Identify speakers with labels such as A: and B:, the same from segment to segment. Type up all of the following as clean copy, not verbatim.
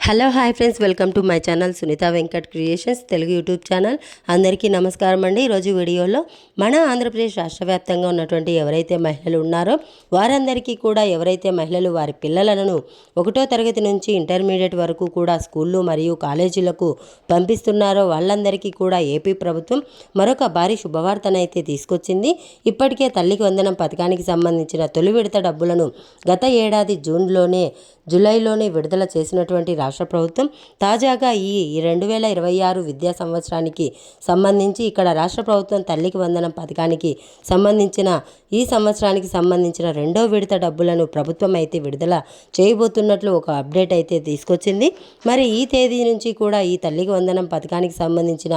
A: Hello hi friends, welcome to my channel Sunitha Venkat creations Telugu YouTube channel. అందరికీ నమస్కారం అండి. ఈరోజు వీడియోలో మన ఆంధ్రప్రదేశ్ రాష్ట్ర వ్యాప్తంగా ఉన్నటువంటి ఎవరైతే మహిళలు ఉన్నారో వారందరికీ కూడా, ఎవరైతే మహిళలు వారి పిల్లలను 1వ తరగతి నుంచి ఇంటర్మీడియట్ వరకు కూడా స్కూళ్ళు మరియు కాలేజీలకు పంపిస్తున్నారో వాళ్ళందరికీ కూడా ఏపీ ప్రభుత్వం మరొక భారీ శుభవార్తనైతే తీసుకొచ్చింది. ఇప్పటికే తల్లికి వందనం పథకానికి సంబంధించిన తొలి విడత డబ్బులను గత ఏడాది జూలైలోనే విడుదల చేసినటువంటి రాష్ట్ర ప్రభుత్వం తాజాగా ఈ 2026 విద్యా సంవత్సరానికి సంబంధించి ఇక్కడ రాష్ట్ర ప్రభుత్వం తల్లికి వందనం పథకానికి సంబంధించిన ఈ సంవత్సరానికి సంబంధించిన 2వ విడత డబ్బులను ప్రభుత్వం అయితే విడుదల చేయబోతున్నట్లు ఒక అప్డేట్ అయితే తీసుకొచ్చింది. మరి ఈ తేదీ నుంచి కూడా ఈ తల్లికి వందనం పథకానికి సంబంధించిన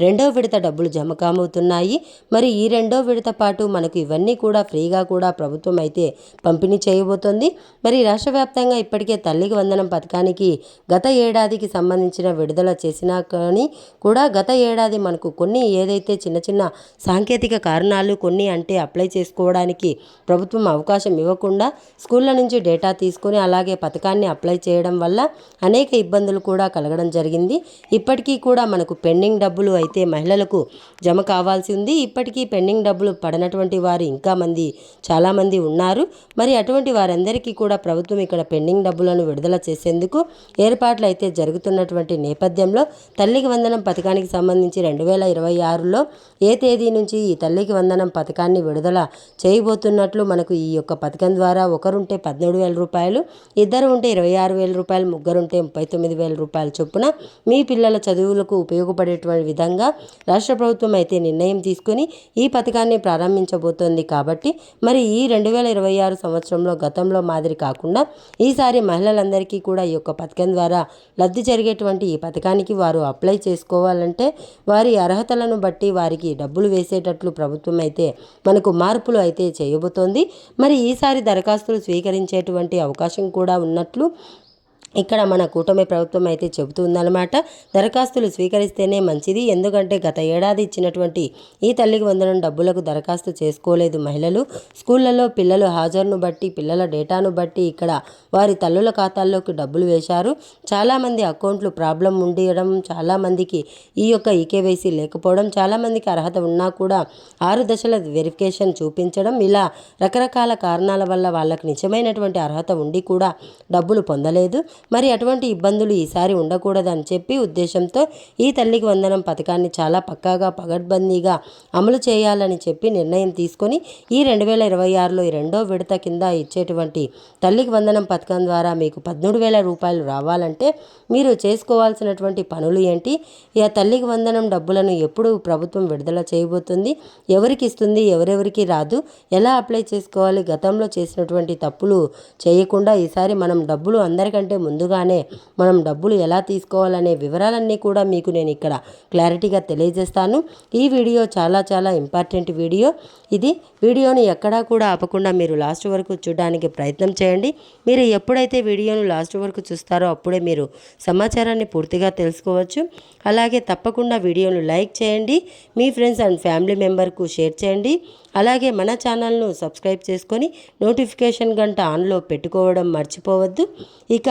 A: 2వ విడత డబ్బులు జమ కాబోతున్నాయి. మరి ఈ 2వ విడత పాటు మనకు ఇవన్నీ కూడా ఫ్రీగా కూడా ప్రభుత్వం అయితే పంపిణీ చేయబోతోంది. మరి రాష్ట్ర వ్యాప్తంగా ఇప్పటికే తల్లికి వందనం పథకానికి గత ఏడాదికి సంబంధించిన విడుదల చేసినా కానీ కూడా గత ఏడాది మనకు కొన్ని ఏదైతే చిన్న చిన్న సాంకేతిక కారణాలు కొన్ని అంటే అప్లై చేసుకోవడానికి ప్రభుత్వం అవకాశం ఇవ్వకుండా స్కూళ్ళ నుంచి డేటా తీసుకొని అలాగే పథకాన్ని అప్లై చేయడం వల్ల అనేక ఇబ్బందులు కూడా కలగడం జరిగింది. ఇప్పటికీ కూడా మనకు పెండింగ్ డబ్బులు అయితే మహిళలకు జమ కావాల్సి ఉంది. ఇప్పటికీ పెండింగ్ డబ్బులు పడనటువంటి వారు ఇంకా చాలామంది ఉన్నారు. మరి అటువంటి వారందరికీ కూడా ప్రభుత్వం ఇక్కడ పెండింగ్ డబ్బులను విడుదల చేసేందుకు ఏర్పాట్లు అయితే జరుగుతున్నటువంటి నేపథ్యంలో తల్లికి వందనం పథకానికి సంబంధించి 2026లో ఏ తేదీ నుంచి ఈ తల్లికి వందనం పథకాన్ని విడుదల చేయబోతున్నట్లు మనకు ఈ యొక్క పథకం ద్వారా ఒకరుంటే 13,000 రూపాయలు, ఇద్దరు ఉంటే 26,000 రూపాయలు, ముగ్గురుంటే 39,000 రూపాయలు చొప్పున మీ పిల్లల చదువులకు ఉపయోగపడేటువంటి విధంగా రాష్ట్ర ప్రభుత్వం అయితే నిర్ణయం తీసుకుని ఈ పథకాన్ని ప్రారంభించబోతోంది. కాబట్టి మరి ఈ 2026 సంవత్సరంలో గతంలో మాదిరి కాకుండా ఈసారి మహిళలందరికీ కూడా ఈ యొక్క పథకం ద్వారా లబ్ధి జరిగేటువంటి ఈ పథకానికి వారు అప్లై చేసుకోవాలంటే వారి అర్హతలను బట్టి వారికి డబ్బులు వేసేటట్లు ప్రభుత్వం అయితే మనకు మార్పులు అయితే చేయబోతోంది. మరి ఈసారి దరఖాస్తులు స్వీకరించేటువంటి అవకాశం కూడా ఉన్నట్లు ఇక్కడ మన కూటమి ప్రభుత్వం అయితే చెబుతుందన్నమాట. దరఖాస్తులు స్వీకరిస్తేనే మంచిది. ఎందుకంటే గత ఏడాది ఇచ్చినటువంటి ఈ తల్లికి వందనం డబ్బులకు దరఖాస్తు చేసుకోలేదు మహిళలు. స్కూళ్ళలో పిల్లల హాజరును బట్టి, పిల్లల డేటాను బట్టి ఇక్కడ వారి తల్లుల ఖాతాల్లోకి డబ్బులు వేశారు. చాలామంది అకౌంట్లు ప్రాబ్లం ఉండడం, చాలామందికి ఈ యొక్క ఈకేవైసీ లేకపోవడం, చాలామందికి అర్హత ఉన్నా కూడా 6 దశల వెరిఫికేషన్ చూపించడం, ఇలా రకరకాల కారణాల వల్ల వాళ్ళకి నిజమైనటువంటి అర్హత ఉండి కూడా డబ్బులు పొందలేదు. మరి అటువంటి ఇబ్బందులు ఈసారి ఉండకూడదని చెప్పి ఉద్దేశంతో ఈ తల్లికి వందనం పథకాన్ని చాలా పక్కాగా పగడ్బందీగా అమలు చేయాలని చెప్పి నిర్ణయం తీసుకొని ఈ 2026లో ఈ 2వ విడత కింద ఇచ్చేటువంటి తల్లికి వందనం పథకం ద్వారా మీకు 13,000 రూపాయలు రావాలంటే మీరు చేసుకోవాల్సినటువంటి పనులు ఏంటి, ఈ తల్లికి వందనం డబ్బులను ఎప్పుడు ప్రభుత్వం విడుదల చేయబోతుంది, ఎవరికి ఇస్తుంది, ఎవరెవరికి రాదు, ఎలా అప్లై చేసుకోవాలి, గతంలో చేసినటువంటి తప్పులు చేయకుండా ఈసారి మనం డబ్బులు అందరికంటే ముందుగానే మనం డబ్బులు ఎలా తీసుకోవాలనే వివరాలన్నీ కూడా మీకు నేను ఇక్కడ క్లారిటీగా తెలియజేస్తాను. ఈ వీడియో చాలా చాలా ఇంపార్టెంట్ వీడియో. ఇది వీడియోని ఎక్కడా కూడా ఆపకుండా మీరు లాస్ట్ వరకు చూడడానికి ప్రయత్నం చేయండి. మీరు ఎప్పుడైతే వీడియోను లాస్ట్ వరకు చూస్తారో అప్పుడే మీరు సమాచారాన్ని పూర్తిగా తెలుసుకోవచ్చు. అలాగే తప్పకుండా వీడియోను లైక్ చేయండి, మీ ఫ్రెండ్స్ అండ్ ఫ్యామిలీ మెంబర్కు షేర్ చేయండి. అలాగే మన ఛానల్ను సబ్స్క్రైబ్ చేసుకొని నోటిఫికేషన్ గంట ఆన్లో పెట్టుకోవడం మర్చిపోవద్దు. ఇక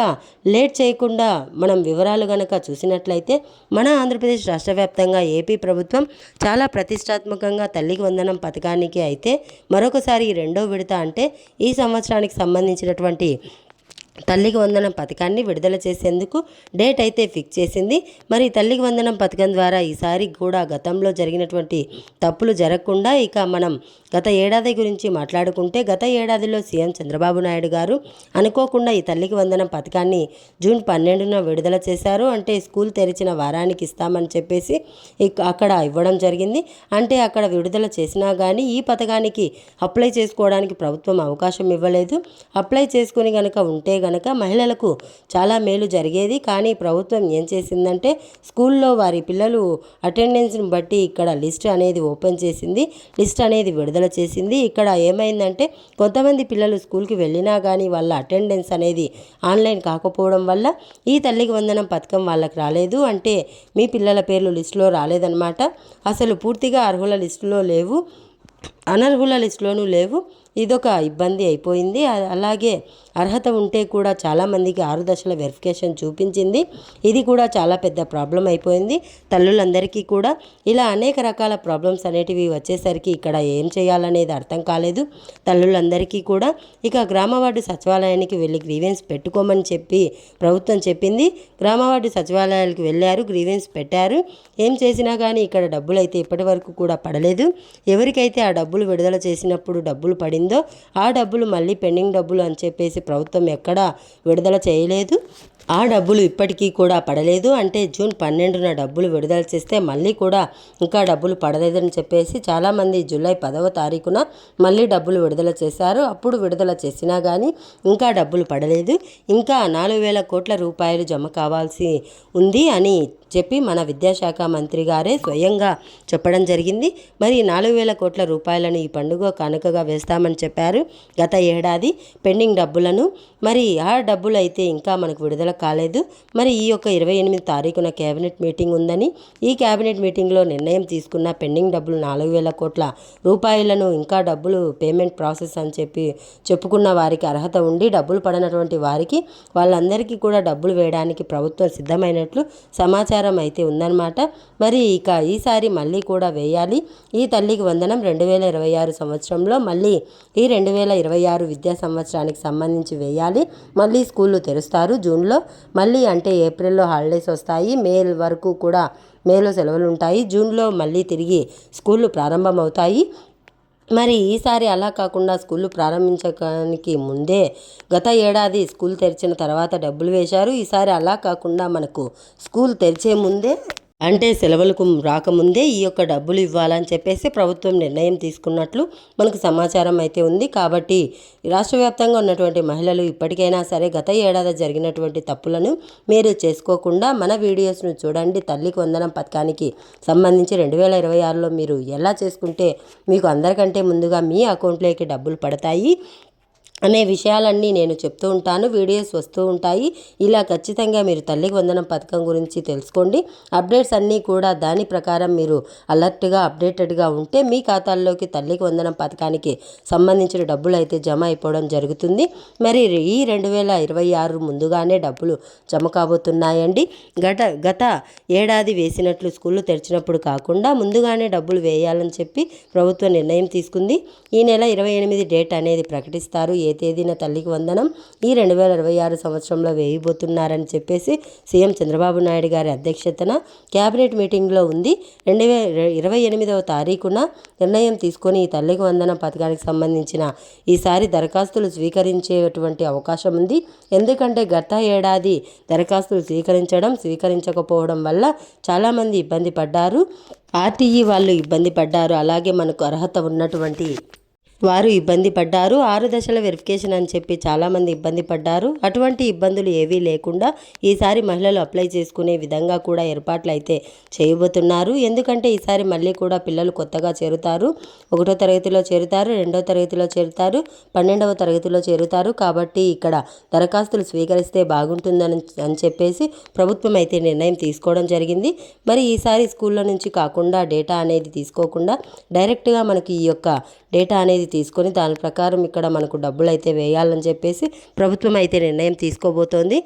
A: లేట్ చేయకుండా మనం వివరాలు గనక చూసినట్లయితే మన ఆంధ్రప్రదేశ్ రాష్ట్ర వ్యాప్తంగా ఏపీ ప్రభుత్వం చాలా ప్రతిష్టాత్మకంగా తల్లికి వందనం పథకానికి అయితే మరొకసారి 2వ విడత అంటే ఈ సంవత్సరానికి సంబంధించినటువంటి తల్లికి వందనం పథకాన్ని విడుదల చేసేందుకు డేట్ అయితే ఫిక్స్ చేసింది. మరి తల్లికి వందనం పథకం ద్వారా ఈసారి కూడా గతంలో జరిగినటువంటి తప్పులు జరగకుండా ఇక మనం గత ఏడాది గురించి మాట్లాడుకుంటే గత ఏడాదిలో సీఎం చంద్రబాబు నాయుడు గారు అనుకోకుండా ఈ తల్లికి వందనం పథకాన్ని జూన్ 12న విడుదల చేశారు. అంటే స్కూల్ తెరిచిన వారానికి ఇస్తామని చెప్పేసి అక్కడ ఇవ్వడం జరిగింది. అంటే అక్కడ విడుదల చేసినా కానీ ఈ పథకానికి అప్లై చేసుకోవడానికి ప్రభుత్వం అవకాశం ఇవ్వలేదు. అప్లై చేసుకుని కనుక ఉంటే కనుక మహిళలకు చాలా మేలు జరిగేది. కానీ ప్రభుత్వం ఏం చేసిందంటే స్కూల్లో వారి పిల్లలు అటెండెన్స్ని బట్టి ఇక్కడ లిస్ట్ అనేది ఓపెన్ చేసింది, లిస్ట్ అనేది విడుదల చేసింది. ఇక్కడ ఏమైందంటే కొంతమంది పిల్లలు స్కూల్కి వెళ్ళినా కానీ వాళ్ళ అటెండెన్స్ అనేది ఆన్లైన్ కాకపోవడం వల్ల ఈ తల్లికి వందనం పథకం వాళ్ళకి రాలేదు. అంటే మీ పిల్లల పేర్లు లిస్టులో రాలేదన్నమాట. అసలు పూర్తిగా అర్హుల లిస్టులో లేవు, అనర్హుల లిస్టులోనూ లేవు. ఇదొక ఇబ్బంది అయిపోయింది. అలాగే అర్హత ఉంటే కూడా చాలామందికి 6 దశల వెరిఫికేషన్ చూపించింది. ఇది కూడా చాలా పెద్ద ప్రాబ్లం అయిపోయింది తల్లులందరికీ కూడా. ఇలా అనేక రకాల ప్రాబ్లమ్స్ అనేటివి వచ్చేసరికి ఇక్కడ ఏం చేయాలనేది అర్థం కాలేదు తల్లులందరికీ కూడా. ఇక గ్రామ వార్డు సచివాలయానికి వెళ్ళి గ్రీవెన్స్ పెట్టుకోమని చెప్పి ప్రభుత్వం చెప్పింది. గ్రామ వార్డు సచివాలయాలకు వెళ్ళారు, గ్రీవెన్స్ పెట్టారు. ఏం చేసినా కానీ ఇక్కడ డబ్బులు అయితే ఇప్పటి వరకు కూడా పడలేదు. ఎవరికైతే ఆ డబ్బులు విడుదల చేసినప్పుడు డబ్బులు పడిందో ఆ డబ్బులు మళ్ళీ పెండింగ్ డబ్బులు అని చెప్పేసి ప్రభుత్వం ఎక్కడా విడుదల చేయలేదు. ఆ డబ్బులు ఇప్పటికీ కూడా పడలేదు. అంటే జూన్ 12న డబ్బులు విడుదల చేస్తే మళ్ళీ కూడా ఇంకా డబ్బులు పడలేదని చెప్పేసి చాలామంది జూలై 10వ తారీఖున మళ్ళీ డబ్బులు విడుదల చేశారు. అప్పుడు విడుదల చేసినా కానీ ఇంకా డబ్బులు పడలేదు. ఇంకా 4,000 కోట్ల రూపాయలు జమ కావాల్సి ఉంది అని చెప్పి మన విద్యాశాఖ మంత్రి గారే స్వయంగా చెప్పడం జరిగింది. మరి 4,000 కోట్ల రూపాయలను ఈ పండుగ కానుకగా వేస్తామని చెప్పారు గత ఏడాది పెండింగ్ డబ్బులను. మరి ఆ డబ్బులు అయితే ఇంకా మనకు విడుదల కాలేదు. మరి ఈ యొక్క 28 తారీఖున కేబినెట్ మీటింగ్ ఉందని, ఈ కేబినెట్ మీటింగ్లో నిర్ణయం తీసుకున్న పెండింగ్ డబ్బులు 4,000 కోట్ల రూపాయలను ఇంకా డబ్బులు పేమెంట్ ప్రాసెస్ అని చెప్పుకున్న వారికి అర్హత ఉండి డబ్బులు పడనటువంటి వారికి వాళ్ళందరికీ కూడా డబ్బులు వేయడానికి ప్రభుత్వం సిద్ధమైనట్లు సమాచారం అయితే ఉందన్నమాట. మరి ఇక ఈసారి మళ్ళీ కూడా వేయాలి. ఈ తల్లికి వందనం 2026 సంవత్సరంలో మళ్ళీ ఈ 2026 విద్యా సంవత్సరానికి సంబంధించి వేయాలి. మళ్ళీ స్కూళ్ళు తెరుస్తారు జూన్లో. మళ్ళీ అంటే ఏప్రిల్లో హాలిడేస్ వస్తాయి, మే వరకు కూడా మేలో సెలవులు ఉంటాయి, జూన్లో మళ్ళీ తిరిగి స్కూళ్ళు ప్రారంభమవుతాయి. మరి ఈసారి అలా కాకుండా స్కూళ్ళు ప్రారంభించడానికి ముందే గత ఏడాది స్కూల్ తెరిచిన తర్వాత డబ్బులు వేశారు. ఈసారి అలా కాకుండా మనకు స్కూల్ తెరిచే ముందే అంటే సెలవులకు రాకముందే ఈ యొక్క డబ్బులు ఇవ్వాలని చెప్పేసి ప్రభుత్వం నిర్ణయం తీసుకున్నట్లు మనకు సమాచారం అయితే ఉంది. కాబట్టి రాష్ట్ర వ్యాప్తంగా ఉన్నటువంటి మహిళలు ఇప్పటికైనా సరే గత ఏడాది జరిగినటువంటి తప్పులను మీరు చేసుకోకుండా మన వీడియోస్ను చూడండి. తల్లికి వందనం పథకానికి సంబంధించి 2026లో మీరు ఎలా చేసుకుంటే మీకు అందరికంటే ముందుగా మీ అకౌంట్లోకి డబ్బులు పడతాయి అనే విషయాలన్నీ నేను చెప్తూ ఉంటాను, వీడియోస్ వస్తూ ఉంటాయి. ఇలా ఖచ్చితంగా మీరు తల్లికి వందనం పథకం గురించి తెలుసుకోండి. అప్డేట్స్ అన్నీ కూడా దాని ప్రకారం మీరు అలర్ట్గా అప్డేటెడ్గా ఉంటే మీ ఖాతాల్లోకి తల్లికి వందనం పథకానికి సంబంధించిన డబ్బులు అయితే జమ అయిపోవడం జరుగుతుంది. మరి ఈ 2026 ముందుగానే డబ్బులు జమ కాబోతున్నాయండి. గత ఏడాది వేసినట్లు స్కూళ్ళు తెరిచినప్పుడు కాకుండా ముందుగానే డబ్బులు వేయాలని చెప్పి ప్రభుత్వం నిర్ణయం తీసుకుంది. ఈ నెల 28 డేట్ అనేది ప్రకటిస్తారు ఏ తేదీన తల్లికి వందనం ఈ 2026 సంవత్సరంలో వేయబోతున్నారని చెప్పేసి సీఎం చంద్రబాబు నాయుడు గారి అధ్యక్షతన క్యాబినెట్ మీటింగ్లో ఉంది. 28వ తారీఖున నిర్ణయం తీసుకొని ఈ తల్లికి వందనం పథకానికి సంబంధించిన ఈసారి దరఖాస్తులు స్వీకరించేటువంటి అవకాశం ఉంది. ఎందుకంటే గత ఏడాది దరఖాస్తులు స్వీకరించకపోవడం వల్ల చాలామంది ఇబ్బంది పడ్డారు. ఆర్టీఈ వాళ్ళు ఇబ్బంది పడ్డారు, అలాగే మనకు అర్హత ఉన్నటువంటి వారు ఇబ్బంది పడ్డారు. 6 దశల వెరిఫికేషన్ అని చెప్పి చాలామంది ఇబ్బంది పడ్డారు. అటువంటి ఇబ్బందులు ఏవీ లేకుండా ఈసారి మహిళలు అప్లై చేసుకునే విధంగా కూడా ఏర్పాట్లు అయితే చేయబోతున్నారు. ఎందుకంటే ఈసారి మళ్ళీ కూడా పిల్లలు కొత్తగా చేరుతారు. 1వ తరగతిలో చేరుతారు, 2వ తరగతిలో చేరుతారు, 12వ తరగతిలో చేరుతారు. కాబట్టి ఇక్కడ దరఖాస్తులు స్వీకరిస్తే బాగుంటుందని చెప్పేసి ప్రభుత్వం అయితే నిర్ణయం తీసుకోవడం జరిగింది. మరి ఈసారి స్కూళ్ళ నుంచి కాకుండా డేటా అనేది తీసుకోకుండా డైరెక్ట్గా మనకి ఈ యొక్క డేటా అనేది తీసుకొని దాని ప్రకారం ఇక్కడ మనకు డబ్బులు అయితే వేయాలని చెప్పేసి ప్రభుత్వం అయితే నిర్ణయం తీసుకోబోతోంది.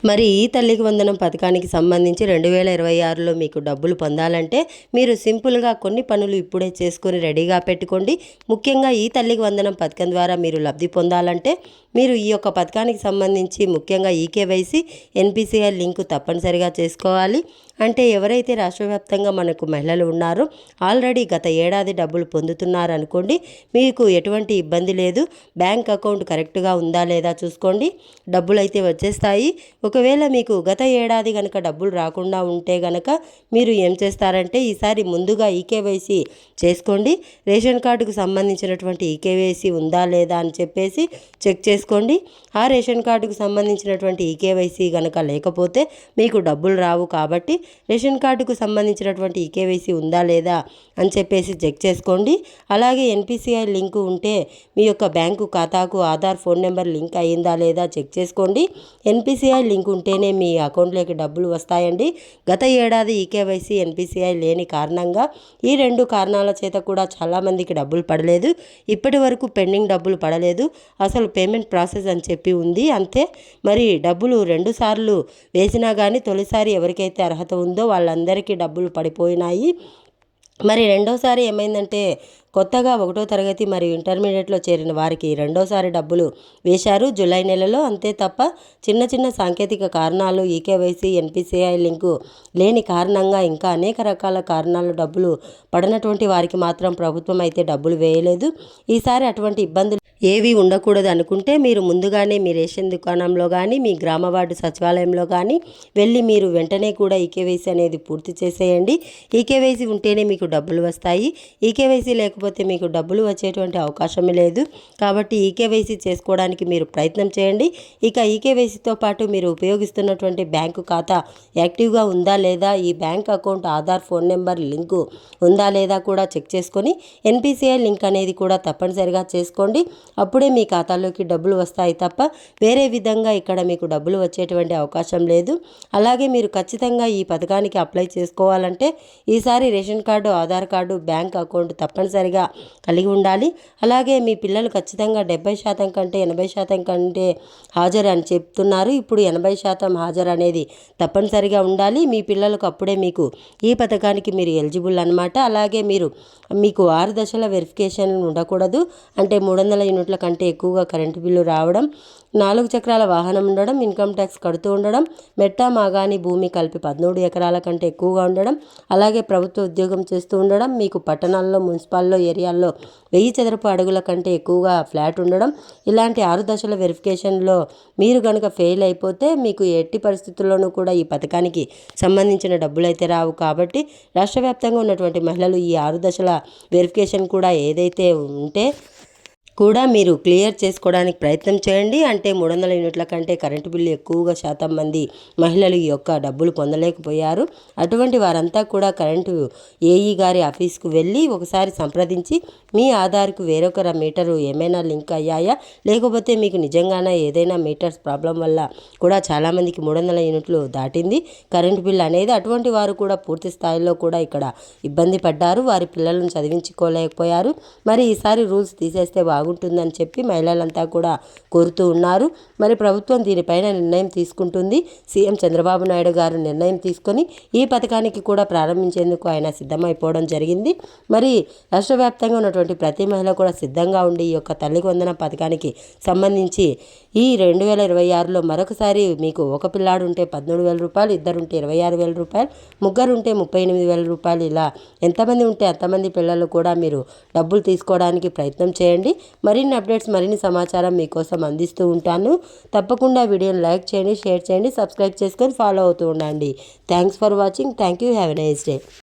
A: మరి ఈ తల్లికి వందనం పథకానికి సంబంధించి 2026లో మీకు డబ్బులు పొందాలంటే మీరు సింపుల్గా కొన్ని పనులు ఇప్పుడే చేసుకొని రెడీగా పెట్టుకోండి. ముఖ్యంగా ఈ తల్లికి వందనం పథకం ద్వారా మీరు లబ్ధి పొందాలంటే మీరు ఈ యొక్క పథకానికి సంబంధించి ముఖ్యంగా ఈకేవైసీ ఎన్పిసిఐ లింకు తప్పనిసరిగా చేసుకోవాలి. అంటే ఎవరైతే రాష్ట్ర వ్యాప్తంగా మనకు మహిళలు ఉన్నారో ఆల్రెడీ గత ఏడాది డబ్బులు పొందుతున్నారు అనుకోండి, మీకు ఎటువంటి ఇబ్బంది లేదు. బ్యాంక్ అకౌంట్ కరెక్ట్గా ఉందా లేదా చూసుకోండి, డబ్బులు అయితే వచ్చేస్తాయి. ఒకవేళ మీకు గత ఏడాది కనుక డబ్బులు రాకుండా ఉంటే కనుక మీరు ఏం చేస్తారంటే ఈసారి ముందుగా ఈకేవైసీ చేసుకోండి. రేషన్ కార్డుకు సంబంధించినటువంటి ఈకేవైసీ ఉందా లేదా అని చెప్పేసి చెక్ చేసుకోండి. ఆ రేషన్ కార్డుకు సంబంధించినటువంటి ఈకేవైసీ కనుక లేకపోతే మీకు డబ్బులు రావు. కాబట్టి రేషన్ కార్డుకు సంబంధించినటువంటి ఈకేవైసీ ఉందా లేదా అని చెప్పేసి చెక్ చేసుకోండి. అలాగే ఎన్పిసిఐ లింకు ఉంటే మీ యొక్క బ్యాంకు ఖాతాకు ఆధార్ ఫోన్ నెంబర్ లింక్ అయ్యిందా లేదా చెక్ చేసుకోండి. ఎన్పిసిఐ లింక్ ఉంటేనే మీ అకౌంట్లోకి డబ్బులు వస్తాయండి. గత ఏడాది ఈకేవైసీ ఎన్పిసిఐ లేని కారణంగా ఈ 2 కారణాల చేత కూడా చాలామందికి డబ్బులు పడలేదు. ఇప్పటి వరకు పెండింగ్ డబ్బులు పడలేదు, అసలు పేమెంట్ ప్రాసెస్ అని చెప్పి ఉంది అంతే. మరి డబ్బులు 2 సార్లు వేసినా కానీ తొలిసారి ఎవరికైతే అర్హత ఉందో వాళ్ళందరికీ డబ్బులు పడిపోయినాయి. మరి రెండోసారి ఏమైందంటే కొత్తగా 1వ తరగతి మరియు ఇంటర్మీడియట్లో చేరిన వారికి రెండోసారి డబ్బులు వేశారు జూలై నెలలో. అంతే తప్ప చిన్న చిన్న సాంకేతిక కారణాలు, ఈకేవైసీ ఎన్పిసిఐ లింకు లేని కారణంగా ఇంకా అనేక రకాల కారణాలు డబ్బులు పడనటువంటి వారికి మాత్రం ప్రభుత్వం అయితే డబ్బులు వేయలేదు. ఈసారి అటువంటి ఇబ్బందులు ఏవి ఉండకూడదు అనుకుంటే మీరు ముందుగానే మీ రేషన్ దుకాణంలో కానీ మీ గ్రామ వార్డు సచివాలయంలో కానీ వెళ్ళి మీరు వెంటనే కూడా ఈకేవైసీ అనేది పూర్తి చేసేయండి. ఈకేవైసీ ఉంటేనే మీకు డబ్బులు వస్తాయి. ఈకేవైసీ లేకపోతే మీకు డబ్బులు వచ్చేటువంటి అవకాశమే లేదు. కాబట్టి ఈకేవైసీ చేసుకోవడానికి మీరు ప్రయత్నం చేయండి. ఇక ఈకేవైసీతో పాటు మీరు ఉపయోగిస్తున్నటువంటి బ్యాంకు ఖాతా యాక్టివ్గా ఉందా లేదా, ఈ bank account Aadhaar phone number link ఉందా లేదా కూడా చెక్ చేసుకొని ఎన్పిసిఐ లింక్ అనేది కూడా తప్పనిసరిగా చేసుకోండి. అప్పుడే మీ ఖాతాలోకి డబ్బులు వస్తాయి తప్ప వేరే విధంగా ఇక్కడ మీకు డబ్బులు వచ్చేటువంటి అవకాశం లేదు. అలాగే మీరు ఖచ్చితంగా ఈ పథకానికి అప్లై చేసుకోవాలంటే ఈసారి ration card, Aadhaar card, bank account తప్పనిసరిగా కలిగి ఉండాలి. అలాగే మీ పిల్లలు ఖచ్చితంగా 70% కంటే 80% కంటే హాజరు అని చెప్తున్నారు. ఇప్పుడు 80% హాజరు అనేది తప్పనిసరిగా ఉండాలి మీ పిల్లలకు. అప్పుడే మీకు ఈ పథకానికి మీరు ఎలిజిబుల్ అనమాట. అలాగే మీకు 6 దశల వెరిఫికేషన్ ఉండకూడదు. అంటే 300 యూనిట్ల కంటే ఎక్కువగా కరెంటు బిల్లు రావడం, 4 చక్రాల వాహనం ఉండడం, ఇన్కమ్ ట్యాక్స్ కడుతూ ఉండడం, మెట్టా మాగాని భూమి కలిపి 13 ఎకరాల కంటే ఎక్కువగా ఉండడం, అలాగే ప్రభుత్వ ఉద్యోగం చేస్తూ ఉండడం, మీకు పట్టణాల్లో, మున్సిపాల్లో ఏరియాల్లో 1000 చదరపు అడుగుల కంటే ఎక్కువగా ఫ్లాట్ ఉండడం. ఇలాంటి 6 దశల వెరిఫికేషన్లో మీరు కనుక ఫెయిల్ అయిపోతే మీకు ఎట్టి పరిస్థితుల్లోనూ కూడా ఈ పథకానికి సంబంధించిన డబ్బులు అయితే రావు. కాబట్టి రాష్ట్ర వ్యాప్తంగా ఉన్నటువంటి మహిళలు ఈ 6 దశల వెరిఫికేషన్ కూడా ఏదైతే ఉంటే కూడా మీరు క్లియర్ చేసుకోవడానికి ప్రయత్నం చేయండి. అంటే 300 యూనిట్ల కంటే కరెంటు బిల్లు ఎక్కువగా శాతం మంది మహిళలు ఈ యొక్క డబ్బులు పొందలేకపోయారు. అటువంటి వారంతా కూడా కరెంటు ఏఈ గారి ఆఫీస్కు వెళ్ళి ఒకసారి సంప్రదించి మీ ఆధార్కు వేరొకరి మీటరు ఏమైనా లింక్ అయ్యాయా, లేకపోతే మీకు నిజంగానే ఏదైనా మీటర్స్ ప్రాబ్లం వల్ల కూడా చాలామందికి 300 యూనిట్లు దాటింది కరెంటు బిల్లు అనేది. అటువంటి వారు కూడా పూర్తి స్థాయిలో కూడా ఇక్కడ ఇబ్బంది పడ్డారు, వారి పిల్లలను చదివించుకోలేకపోయారు. మరి ఈసారి రూల్స్ తీసేస్తే బాగుంటుందని చెప్పి మహిళలంతా కూడా కోరుతూ ఉన్నారు. మరి ప్రభుత్వం దీనిపైన నిర్ణయం తీసుకుంటుంది. సీఎం చంద్రబాబు నాయుడు గారు నిర్ణయం తీసుకొని ఈ పథకానికి కూడా ప్రారంభించేందుకు ఆయన సిద్ధమైపోవడం జరిగింది. మరి రాష్ట్ర వ్యాప్తంగా ఉన్నటువంటి ప్రతి మహిళ కూడా సిద్ధంగా ఉండి ఈ యొక్క తల్లికి వందనం పథకానికి సంబంధించి ఈ 2026లో మరొకసారి మీకు ఒక పిల్లాడు ఉంటే 13,000 రూపాయలు, ఇద్దరుంటే 26,000 రూపాయలు, ముగ్గురుంటే 38,000 రూపాయలు, ఇలా ఎంతమంది ఉంటే అంతమంది పిల్లలు కూడా మీరు డబ్బులు తీసుకోవడానికి ప్రయత్నం చేయండి. మరిన్ని అప్డేట్స్, మరిన్ని సమాచారం మీకోసం అందిస్తూ ఉంటాను. తప్పకుండా వీడియోని లైక్ చేయండి, షేర్ చేయండి, సబ్స్క్రైబ్ చేసుకొని ఫాలో అవుతూ ఉండండి. Thanks for watching. Thank you. Have a nice day.